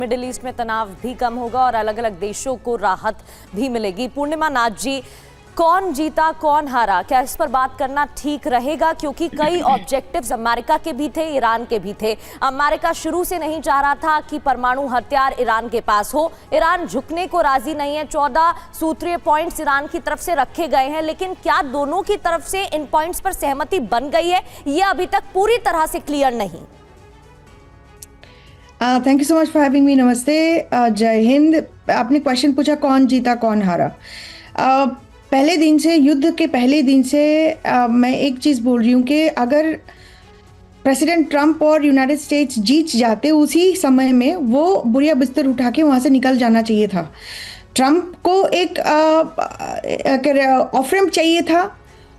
Middle east में तनाव भी कम होगा और अलग अलग देशों को राहत भी मिलेगी। पूर्णिमा नाथ जी, कौन जीता कौन हारा, क्या इस पर बात करना ठीक रहेगा? क्योंकि कई ऑब्जेक्टिव्स अमेरिका के भी थे, ईरान के भी थे। अमेरिका शुरू से नहीं चाह रहा था कि परमाणु हथियार ईरान के पास हो। ईरान झुकने को राजी नहीं है। 14 सूत्रीय पॉइंट्स ईरान की तरफ से रखे गए हैं, लेकिन क्या दोनों की तरफ से इन पॉइंट्स पर सहमति बन गई है? यह अभी तक पूरी तरह से क्लियर नहीं। Thank you so much for having me. नमस्ते, जय हिंद। आपने क्वेश्चन पूछा कौन जीता कौन हारा। पहले दिन से, युद्ध के पहले दिन से मैं एक चीज़ बोल रही हूँ कि अगर प्रेसिडेंट ट्रंप और यूनाइटेड स्टेट्स जीत जाते, उसी समय में वो बुरिया बिस्तर उठा के वहाँ से निकल जाना चाहिए था। ट्रंप को एक ऑफ रैंप चाहिए था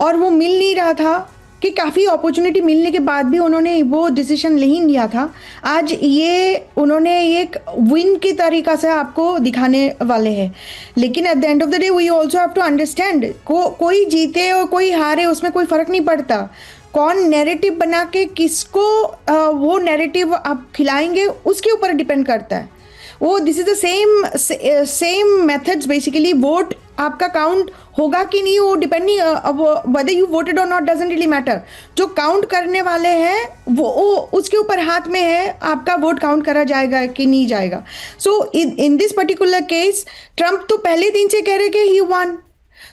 और वो मिल नहीं रहा था कि काफ़ी अपॉर्चुनिटी मिलने के बाद भी उन्होंने वो डिसीजन नहीं लिया था। आज ये उन्होंने एक विन की तरीका से आपको दिखाने वाले हैं। लेकिन at the end of the day we also have to understand, कोई जीते और कोई हारे उसमें कोई फ़र्क नहीं पड़ता। कौन नैरेटिव बना के किसको वो नैरेटिव आप खिलाएंगे उसके ऊपर डिपेंड करता है। वो this is the same methods basically. Vote आपका काउंट होगा कि नहीं, वो डिपेंडिंग वेदर यू वोटेड और नॉट डजंट रियली मैटर। जो काउंट करने वाले हैं वो उसके ऊपर हाथ में है आपका वोट काउंट करा जाएगा कि नहीं जाएगा। So in this particular case Trump तो पहले दिन से कह रहे कि ही वन।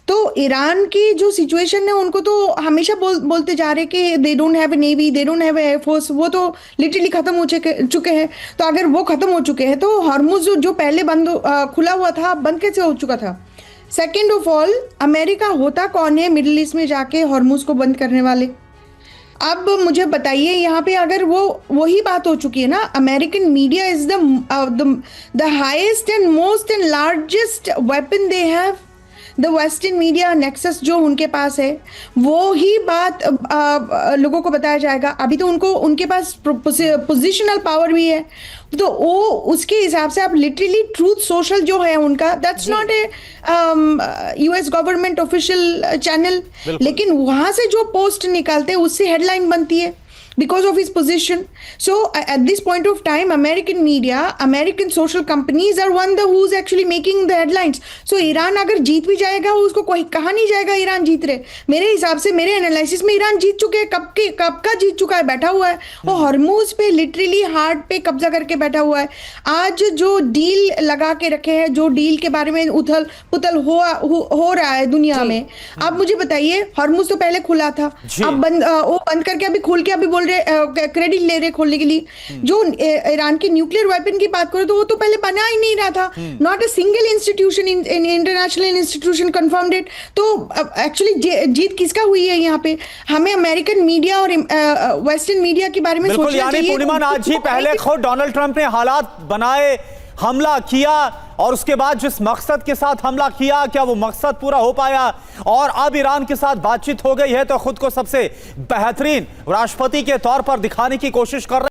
तो ईरान की जो सिचुएशन है उनको तो हमेशा बोलते जा रहे कि they don't have a navy, they don't have a air force. वो तो लिटरली खत्म हो चुके हैं। तो अगर वो खत्म हो चुके हैं तो हॉर्मुज जो पहले बंद खुला हुआ था, बंद कैसे हो चुका था? सेकेंड ऑफ ऑल, अमेरिका होता कौन है मिडिल ईस्ट में जाके हॉर्मुज को बंद करने वाले? अब मुझे बताइए, यहाँ पे अगर वही बात हो चुकी है ना, American media is the highest and most and largest weapon they have. The western media nexus जो उनके पास है, वो ही बात लोगों को बताया जाएगा। अभी तो उनके पास पोजिशनल पावर भी है, तो वो उसके हिसाब से आप लिटरली ट्रूथ सोशल जो है उनका, that's not a US government official channel, लेकिन वहां से जो पोस्ट निकालते हैं उससे हेडलाइन बनती है because of his position. So at this point of time, American media, American social companies are one who's actually making the headlines. So Iran अगर जीत भी जाएगा, उसको कोई कहा नहीं जाएगा ईरान जीत रहे। मेरे हिसाब से, मेरे एनालिसिस में ईरान जीत चुके हैं। कब का जीत चुका है, बैठा हुआ है वो हॉर्मुज पे, लिटरली हार्ट पे कब्जा करके बैठा हुआ है। आज जो डील लगा के रखे हैं, जो डील के बारे में उथल पुथल हो रहा है दुनिया में, आप मुझे बताइए, हॉर्मुज तो पहले खुला था, अब वो बंद करके अभी खोल के अभी बोल क्रेडिट ले रहे खोलने के लिए। जो ईरान की न्यूक्लियर वेपन की बात करो तो वो तो पहले बना ही नहीं रहा था। Not a single institution in international institution confirmed it. तो एक्चुअली जीत किसका हुई है यहाँ पे? हमें अमेरिकन मीडिया और वेस्टर्न मीडिया के बारे में सोचना चाहिए। पूर्णिमा नाथ जी, पहले खुद डोनाल्ड ट्रंप ने हालात बनाए, हमला किया, और उसके बाद जिस मकसद के साथ हमला किया, क्या वो मकसद पूरा हो पाया? और अब ईरान के साथ बातचीत हो गई है तो खुद को सबसे बेहतरीन राष्ट्रपति के तौर पर दिखाने की कोशिश कर रहे हैं।